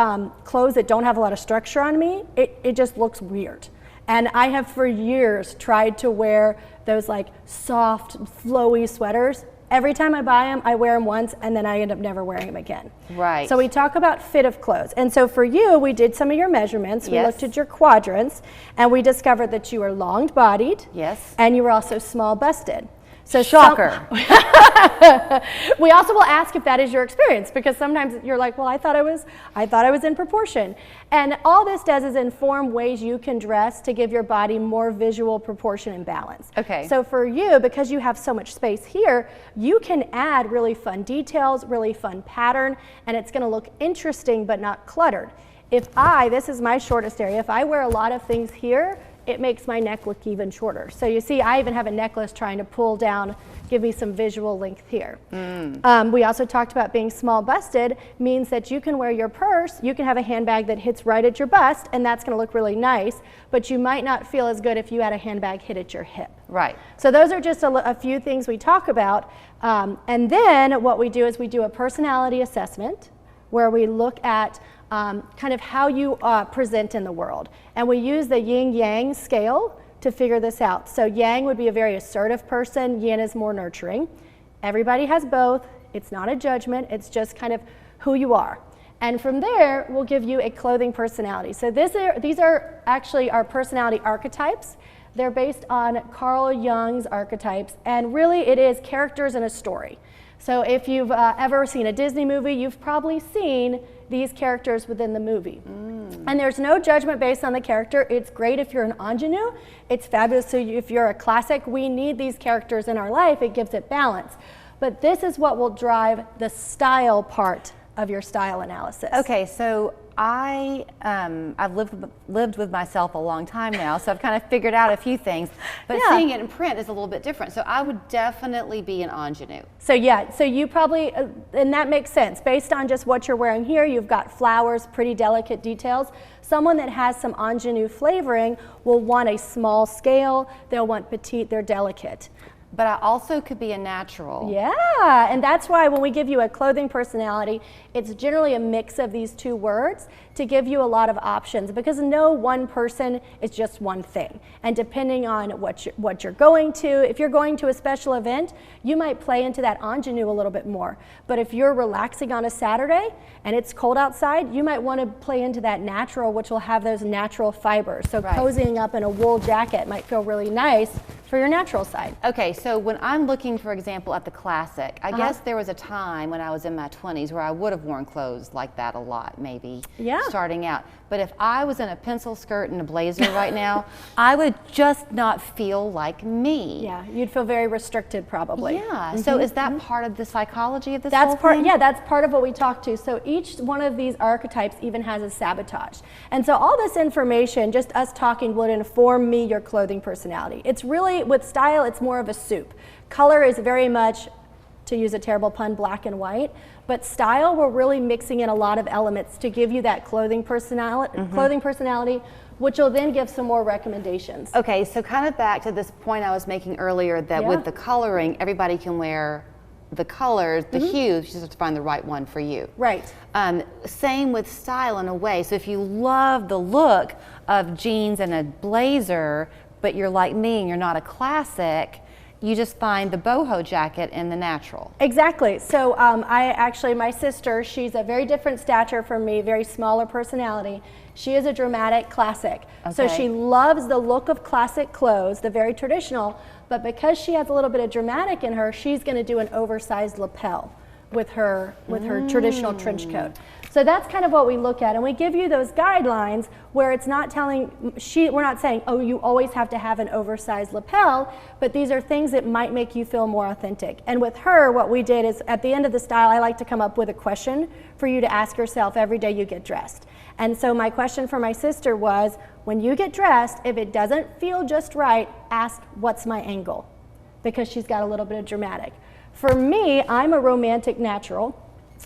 clothes that don't have a lot of structure on me, it just looks weird. And I have for years tried to wear those like soft, flowy sweaters. Every time I buy them, I wear them once and then I end up never wearing them again. Right. So we talk about fit of clothes. And so for you, we did some of your measurements. We looked at your quadrants and we discovered that you were long-bodied. Yes. And you were also small-busted. So shocker. We also will ask if that is your experience, because sometimes you're like, well, I thought I was in proportion. And all this does is inform ways you can dress to give your body more visual proportion and balance. Okay. So for you, because you have so much space here, you can add really fun details, really fun pattern, and it's going to look interesting but not cluttered. This is my shortest area, if I wear a lot of things here, it makes my neck look even shorter. So you see, I even have a necklace trying to pull down, give me some visual length here. We also talked about being small busted means that you can wear your purse, you can have a handbag that hits right at your bust, and that's gonna look really nice, but you might not feel as good if you had a handbag hit at your hip. Right. So those are just a few things we talk about. And then what we do is we do a personality assessment where we look at kind of how you present in the world. And we use the yin-yang scale to figure this out. So yang would be a very assertive person, yin is more nurturing. Everybody has both. It's not a judgment, it's just kind of who you are. And from there, we'll give you a clothing personality. So these are actually our personality archetypes. They're based on Carl Jung's archetypes, and really it is characters in a story. So if you've ever seen a Disney movie, you've probably seen these characters within the movie. And there's no judgment based on the character. It's great if you're an ingenue. It's fabulous if you're a classic. We need these characters in our life. It gives it balance. But this is what will drive the style part of your style analysis. Okay, so I've lived with myself a long time now, so I've kind of figured out a few things, but seeing it in print is a little bit different. So I would definitely be an ingenue. So you probably, and that makes sense. Based on just what you're wearing here, you've got flowers, pretty delicate details. Someone that has some ingenue flavoring will want a small scale, they'll want petite, they're delicate. But I also could be a natural. Yeah, and that's why when we give you a clothing personality, it's generally a mix of these two words to give you a lot of options, because no one person is just one thing. And depending on what you're going to, if you're going to a special event, you might play into that ingenue a little bit more. But if you're relaxing on a Saturday and it's cold outside, you might want to play into that natural, which will have those natural fibers. So cozying up in a wool jacket might feel really nice for your natural side. Okay, so when I'm looking, for example, at the classic, I guess there was a time when I was in my 20s where I would have worn clothes like that a lot, maybe, starting out. But if I was in a pencil skirt and a blazer right now, I would just not feel like me. Yeah, you'd feel very restricted probably. Yeah, so is that part of the psychology of this That's whole part, thing? yeah, that's part of what we talk to. So each one of these archetypes even has a sabotage. And so all this information, just us talking, would inform me your clothing personality. It's really, with style, it's more of a soup. Color is very much, to use a terrible pun, black and white. But style, we're really mixing in a lot of elements to give you that clothing personality, which will then give some more recommendations. Okay, so kind of back to this point I was making earlier, that with the coloring, everybody can wear the colors, the hues, you just have to find the right one for you. Right. Same with style in a way. So if you love the look of jeans and a blazer, but you're like me and you're not a classic, you just find the boho jacket in the natural. Exactly. So my sister, she's a very different stature from me, very smaller personality. She is a dramatic classic. So she loves the look of classic clothes, the very traditional, but because she has a little bit of dramatic in her, she's going to do an oversized lapel with her traditional trench coat. So that's kind of what we look at, and we give you those guidelines where it's not we're not saying, oh, you always have to have an oversized lapel, but these are things that might make you feel more authentic. And with her, what we did is, at the end of the style, I like to come up with a question for you to ask yourself every day you get dressed. And so my question for my sister was, when you get dressed, if it doesn't feel just right, ask, what's my angle? Because she's got a little bit of dramatic. For me, I'm a romantic natural.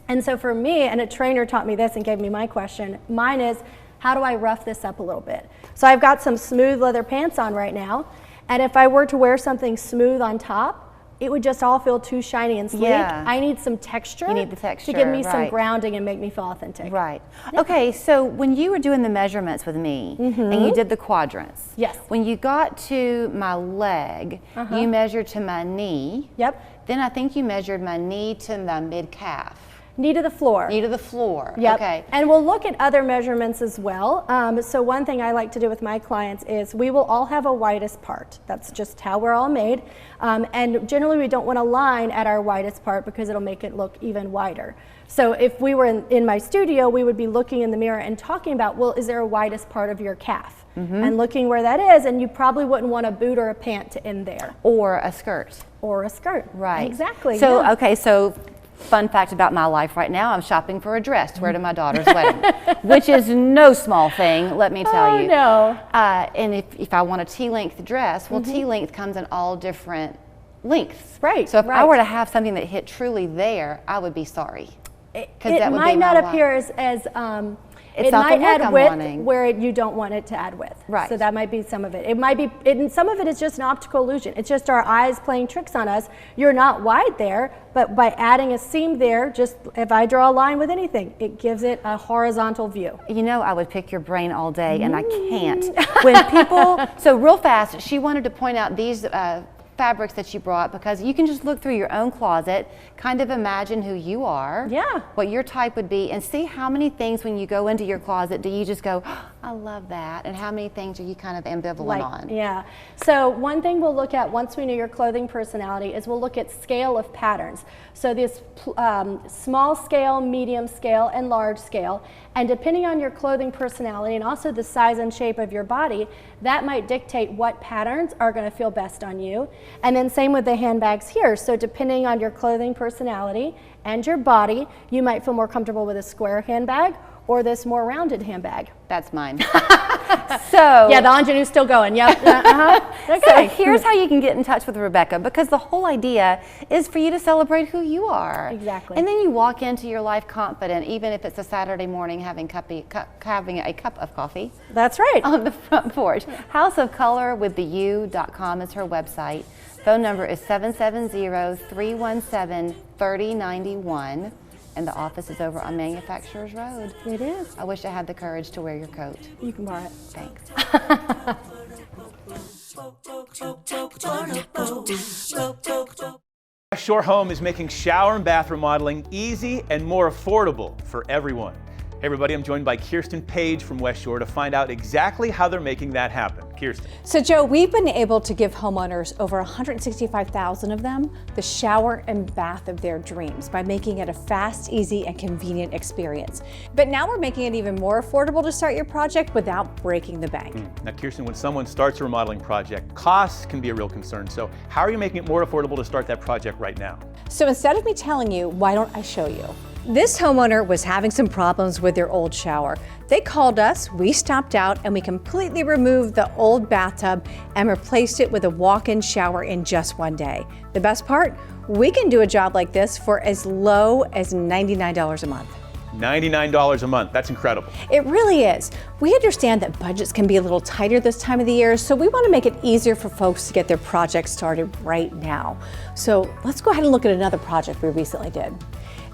And so for me, and a trainer taught me this and gave me my question, mine is, how do I rough this up a little bit? So I've got some smooth leather pants on right now, and if I were to wear something smooth on top, it would just all feel too shiny and sleek. Yeah. I need some texture. You need the texture, to give me some grounding and make me feel authentic. Right. Okay, so when you were doing the measurements with me, and you did the quadrants, when you got to my leg, you measured to my knee. Yep. Then I think you measured my knee to my mid-calf. Knee to the floor. Knee to the floor. Yep. Okay. And we'll look at other measurements as well. So one thing I like to do with my clients is we will all have a widest part. That's just how we're all made. And generally we don't want to line at our widest part because it'll make it look even wider. So if we were in my studio, we would be looking in the mirror and talking about, well, is there a widest part of your calf? And looking where that is, and you probably wouldn't want a boot or a pant to end there. Or a skirt. Or a skirt. Right. Exactly. So, okay, so fun fact about my life right now, I'm shopping for a dress to wear to my daughter's wedding, which is no small thing, let me tell you. No. And if I want a T-length dress, well, T-length comes in all different lengths. Right. So if I were to have something that hit truly there, I would be sorry. It might not appear as it might add width where you don't want it to add width. Right. So that might be some of it. It might be, some of it is just an optical illusion. It's just our eyes playing tricks on us. You're not wide there, but by adding a seam there, just if I draw a line with anything, it gives it a horizontal view. You know, I would pick your brain all day, and I can't. When people, so real fast, she wanted to point out these fabrics that you brought, because you can just look through your own closet, kind of imagine who you are, what your type would be, and see how many things when you go into your closet do you just go, oh, I love that, and how many things are you kind of ambivalent on? Yeah. So one thing we'll look at once we know your clothing personality is we'll look at scale of patterns. So this small scale, medium scale, and large scale, and depending on your clothing personality and also the size and shape of your body, that might dictate what patterns are going to feel best on you. And then same with the handbags here. So depending on your clothing personality and your body, you might feel more comfortable with a square handbag or this more rounded handbag. That's mine. So yeah, the ingenue's still going. Yep. Okay. So here's how you can get in touch with Rebecca, because the whole idea is for you to celebrate who you are. Exactly. And then you walk into your life confident, even if it's a Saturday morning having a cup of coffee. That's right. On the front porch. houseofcolorwiththeu.com is her website. Phone number is 770-317-3091. And the office is over on Manufacturers Road. It is. I wish I had the courage to wear your coat. You can borrow it. Thanks. West Shore Home is making shower and bath remodeling easy and more affordable for everyone. Hey everybody, I'm joined by Kirsten Page from West Shore to find out exactly how they're making that happen. Kirsten. So Joe, we've been able to give homeowners, over 165,000 of them, the shower and bath of their dreams by making it a fast, easy, and convenient experience. But now we're making it even more affordable to start your project without breaking the bank. Now Kirsten, when someone starts a remodeling project, costs can be a real concern. So how are you making it more affordable to start that project right now? So instead of me telling you, why don't I show you? This homeowner was having some problems with their old shower. They called us, we stopped out, and we completely removed the old bathtub and replaced it with a walk-in shower in just one day. The best part? We can do a job like this for as low as $99 a month. $99 a month, that's incredible. It really is. We understand that budgets can be a little tighter this time of the year, so we want to make it easier for folks to get their projects started right now. So let's go ahead and look at another project we recently did.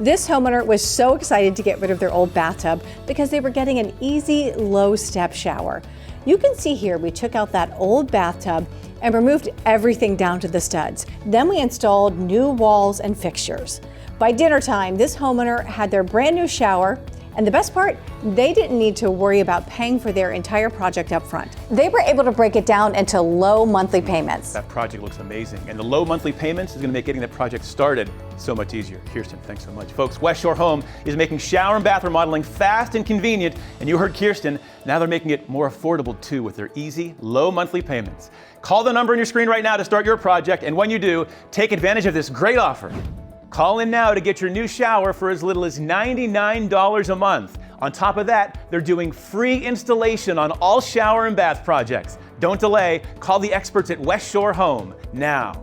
This homeowner was so excited to get rid of their old bathtub because they were getting an easy, low-step shower. You can see here we took out that old bathtub and removed everything down to the studs. Then we installed new walls and fixtures. By dinner time, this homeowner had their brand new shower, and the best part, they didn't need to worry about paying for their entire project up front. They were able to break it down into low monthly payments. That project looks amazing, and the low monthly payments is going to make getting that project started so much easier. Kirsten, thanks so much. Folks, West Shore Home is making shower and bath remodeling fast and convenient, and you heard Kirsten, now they're making it more affordable too with their easy, low monthly payments. Call the number on your screen right now to start your project, and when you do, take advantage of this great offer. Call in now to get your new shower for as little as $99 a month. On top of that, they're doing free installation on all shower and bath projects. Don't delay. Call the experts at West Shore Home now.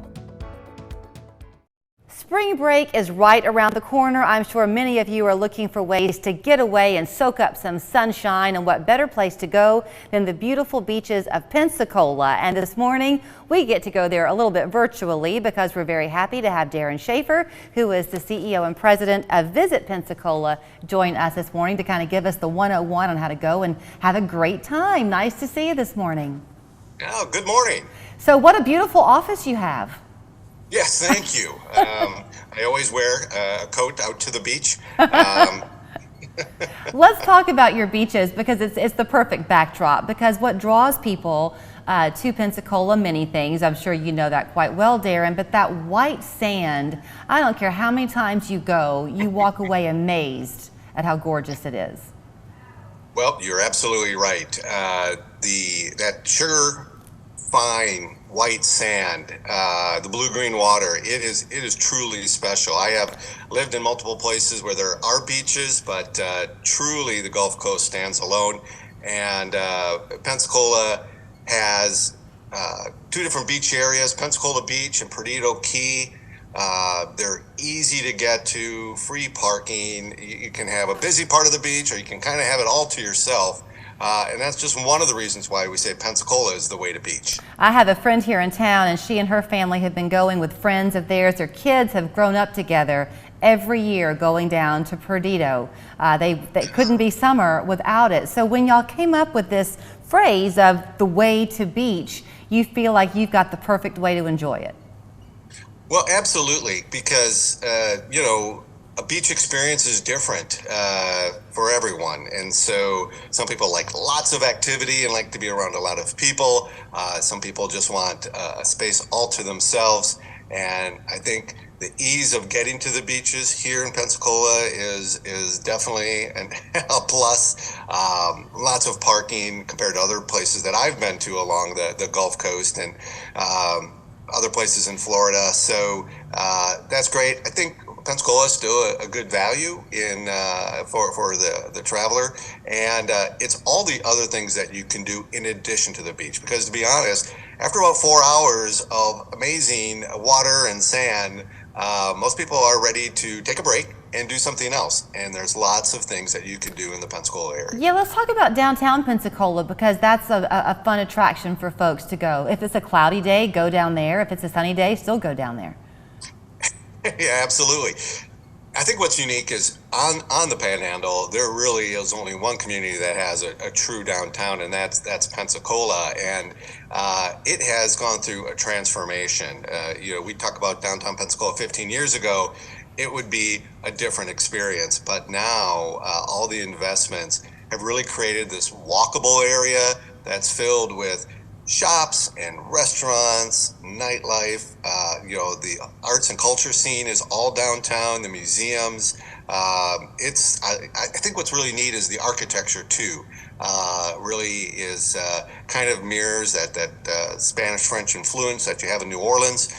Spring break is right around the corner. I'm sure many of you are looking for ways to get away and soak up some sunshine, and what better place to go than the beautiful beaches of Pensacola. And this morning we get to go there a little bit virtually because we're very happy to have Darren Schaefer, who is the CEO and president of Visit Pensacola, join us this morning to kind of give us the 101 on how to go and have a great time. Nice to see you this morning. Oh, good morning. So what a beautiful office you have. Yes, thank you. I always wear a coat out to the beach. Let's talk about your beaches because it's the perfect backdrop, because what draws people to Pensacola, many things. I'm sure you know that quite well, Darren, but that white sand, I don't care how many times you go, you walk away amazed at how gorgeous it is. Well, you're absolutely right. That sugar fine white sand, the blue-green water, it is truly special. I have lived in multiple places where there are beaches, but truly the Gulf Coast stands alone. And Pensacola has two different beach areas, Pensacola Beach and Perdido Key. They're easy to get to, free parking. You can have a busy part of the beach, or you can kind of have it all to yourself. And that's just one of the reasons why we say Pensacola is the way to beach. I have a friend here in town, and she and her family have been going with friends of theirs. Their kids have grown up together every year going down to Perdido. They couldn't be summer without it. So when y'all came up with this phrase of the way to beach, you feel like you've got the perfect way to enjoy it. Well, absolutely, because, a beach experience is different for everyone. And so some people like lots of activity and like to be around a lot of people. Some people just want a space all to themselves. And I think the ease of getting to the beaches here in Pensacola is definitely a plus. Lots of parking compared to other places that I've been to along the Gulf Coast and other places in Florida. So that's great. I think Pensacola is still a good value for the traveler, and it's all the other things that you can do in addition to the beach. Because to be honest, after about 4 hours of amazing water and sand, most people are ready to take a break and do something else. And there's lots of things that you can do in the Pensacola area. Yeah, let's talk about downtown Pensacola, because that's a fun attraction for folks to go. If it's a cloudy day, go down there. If it's a sunny day, still go down there. Yeah, absolutely. I think what's unique is on the Panhandle, there really is only one community that has a true downtown, and that's Pensacola, and it has gone through a transformation. We talk about downtown Pensacola 15 years ago, it would be a different experience, but now all the investments have really created this walkable area that's filled with shops and restaurants, nightlife. The arts and culture scene is all downtown. The museums. I think what's really neat is the architecture too. Really is kind of mirrors that Spanish-French influence that you have in New Orleans.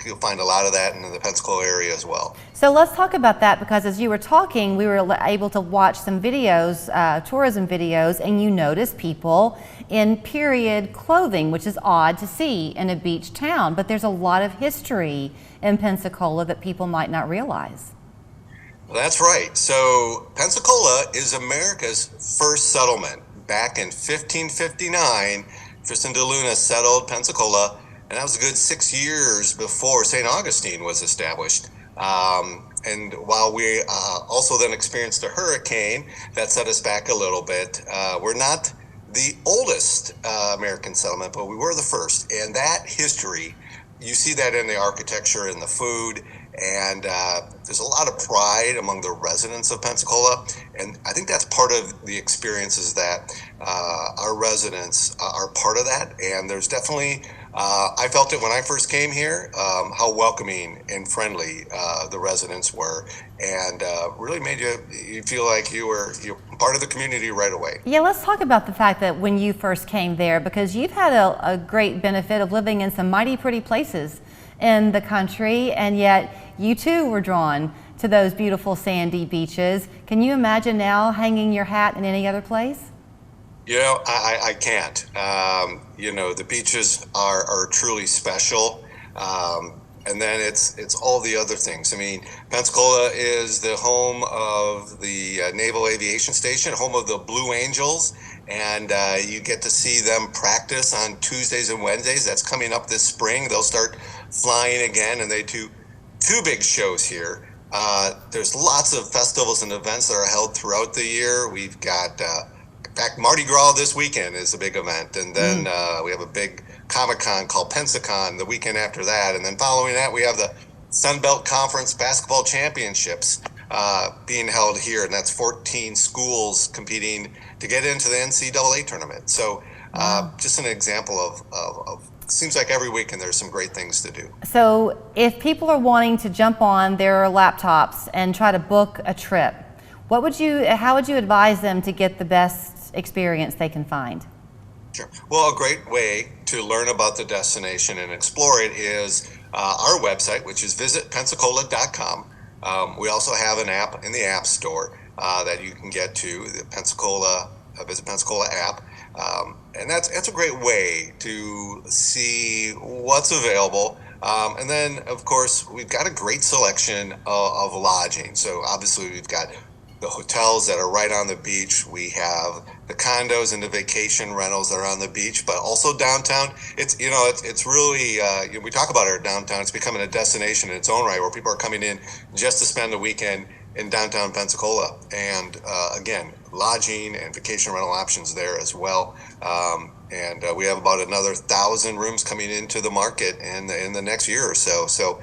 You'll find a lot of that in the Pensacola area as well. So let's talk about that, because as you were talking, we were able to watch some videos, tourism videos, and you notice people in period clothing, which is odd to see in a beach town, but there's a lot of history in Pensacola that people might not realize. Well, that's right. So Pensacola is America's first settlement. Back in 1559, Tristan de Luna settled Pensacola, and that was a good 6 years before St. Augustine was established. And while we also then experienced a hurricane that set us back a little bit, we're not the oldest American settlement, but we were the first. And that history, you see that in the architecture and the food, and there's a lot of pride among the residents of Pensacola. And I think that's part of the experience, is that our residents are part of that. And there's definitely, I felt it when I first came here, how welcoming and friendly the residents were, and really made you feel like you're part of the community right away. Yeah, let's talk about the fact that when you first came there, because you've had a great benefit of living in some mighty pretty places in the country, and yet you too were drawn to those beautiful sandy beaches. Can you imagine now hanging your hat in any other place? I can't. The beaches are truly special. And then it's all the other things. I mean, Pensacola is the home of the Naval Aviation Station, home of the Blue Angels, and you get to see them practice on Tuesdays and Wednesdays. That's coming up this spring. They'll start flying again, and they do two big shows here. There's lots of festivals and events that are held throughout the year. We've got, in fact, Mardi Gras this weekend is a big event, and then we have a big Comic-Con called Pensacon the weekend after that, and then following that we have the Sun Belt Conference Basketball Championships being held here, and that's 14 schools competing to get into the NCAA tournament. So just an example of seems like every weekend there's some great things to do. So if people are wanting to jump on their laptops and try to book a trip, how would you advise them to get the best experience they can find? Sure. Well, a great way to learn about the destination and explore it is our website, which is visitpensacola.com. We also have an app in the App Store that you can get to, the Visit Pensacola app. And that's a great way to see what's available. And then, of course, we've got a great selection of lodging. So obviously we've got the hotels that are right on the beach. We have the condos and the vacation rentals that are on the beach, but also downtown. It's really, we talk about our downtown, it's becoming a destination in its own right, where people are coming in just to spend the weekend in downtown Pensacola. And again, lodging and vacation rental options there as well. And we have about another 1,000 rooms coming into the market in the next year or so. So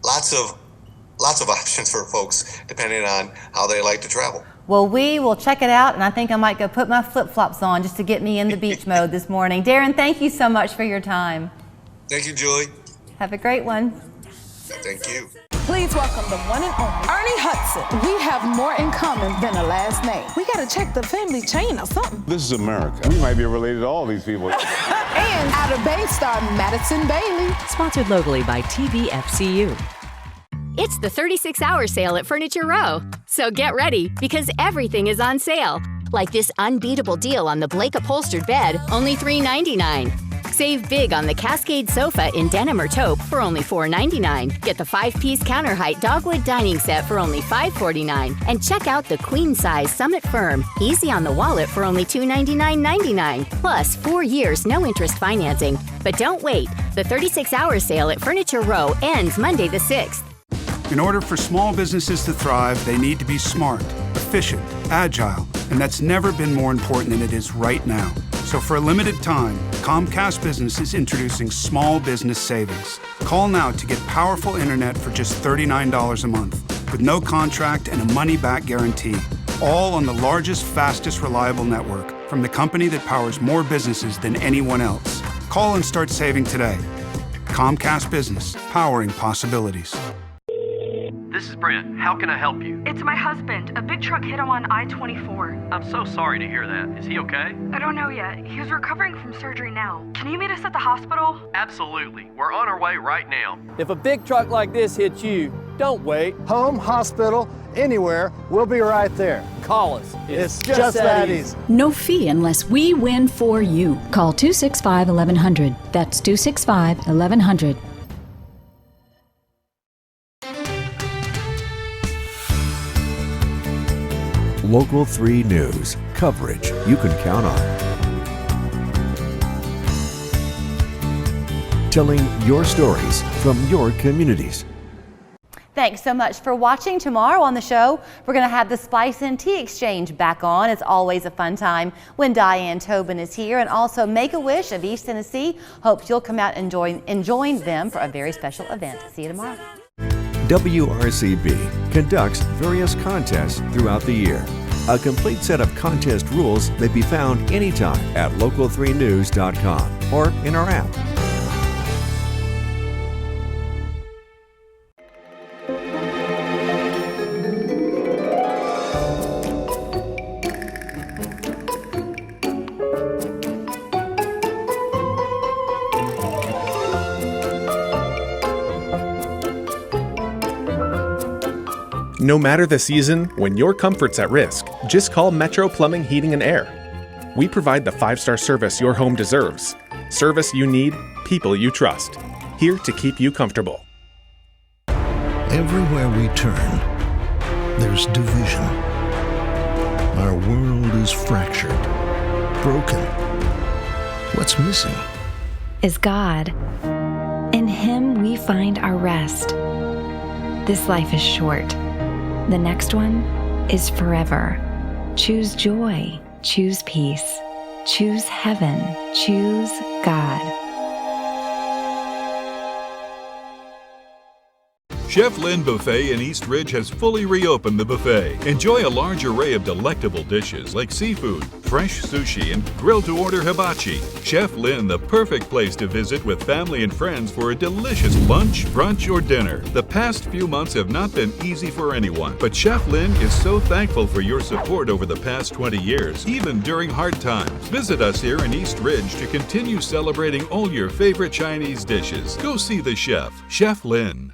lots of options for folks depending on how they like to travel. Well, we will check it out, and I think I might go put my flip-flops on just to get me in the beach mode this morning. Darren, thank you so much for your time. Thank you, Julie. Have a great one. Thank you. Please welcome the one and only Ernie Hudson. We have more in common than a last name. We gotta check the family chain or something. This is America. We might be related to all these people. And Outer Banks star Madison Bailey. Sponsored locally by TVFCU. It's the 36-hour sale at Furniture Row. So get ready, because everything is on sale. Like this unbeatable deal on the Blake upholstered bed, only $3.99. Save big on the Cascade sofa in denim or taupe for only $4.99. Get the 5-piece counter height dogwood dining set for only $5.49. And check out the queen size Summit Firm, easy on the wallet for only $299.99. Plus 4 years no interest financing. But don't wait. The 36-hour sale at Furniture Row ends Monday the 6th. In order for small businesses to thrive, they need to be smart, efficient, agile, and that's never been more important than it is right now. So for a limited time, Comcast Business is introducing Small Business Savings. Call now to get powerful internet for just $39 a month, with no contract and a money-back guarantee. All on the largest, fastest, reliable network from the company that powers more businesses than anyone else. Call and start saving today. Comcast Business, powering possibilities. This is Brent. How can I help you? It's my husband. A big truck hit him on I-24. I'm so sorry to hear that. Is he okay? I don't know yet. He's recovering from surgery now. Can you meet us at the hospital? Absolutely. We're on our way right now. If a big truck like this hits you, don't wait. Home, hospital, anywhere, we'll be right there. Call us. It's just that easy. No fee unless we win for you. Call 265-1100. That's 265-1100. Local 3 News. Coverage you can count on. Telling your stories from your communities. Thanks so much for watching. Tomorrow on the show, we're going to have the Spice and Tea Exchange back on. It's always a fun time when Diane Tobin is here. And also Make-A-Wish of East Tennessee hopes you'll come out and join them for a very special event. See you tomorrow. WRCB conducts various contests throughout the year. A complete set of contest rules may be found anytime at local3news.com or in our app. No matter the season, when your comfort's at risk, just call Metro Plumbing, Heating, and Air. We provide the 5-star service your home deserves. Service you need, people you trust. Here to keep you comfortable. Everywhere we turn, there's division. Our world is fractured, broken. What's missing? Is God. In Him we find our rest. This life is short. The next one is forever. Choose joy. Choose peace. Choose heaven. Choose God. Chef Lynn Buffet in East Ridge has fully reopened the buffet. Enjoy a large array of delectable dishes like seafood, fresh sushi, and grilled-to-order hibachi. Chef Lynn, the perfect place to visit with family and friends for a delicious lunch, brunch, or dinner. The past few months have not been easy for anyone, but Chef Lynn is so thankful for your support over the past 20 years, even during hard times. Visit us here in East Ridge to continue celebrating all your favorite Chinese dishes. Go see the chef, Chef Lynn.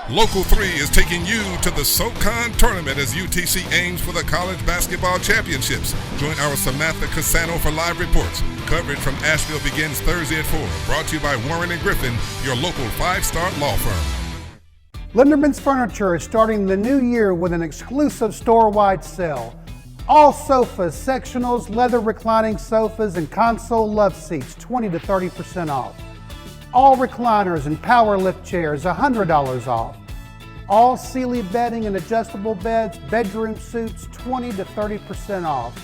Local 3 is taking you to the SoCon tournament as UTC aims for the college basketball championships. Join our Samantha Cassano for live reports. Coverage from Asheville begins Thursday at 4. Brought to you by Warren & Griffin, your local 5-star law firm. Linderman's Furniture is starting the new year with an exclusive store-wide sale. All sofas, sectionals, leather reclining sofas, and console love seats, 20 to 30% off. All recliners and power lift chairs, $100 off. All Sealy bedding and adjustable beds, bedroom suites, 20 to 30% off.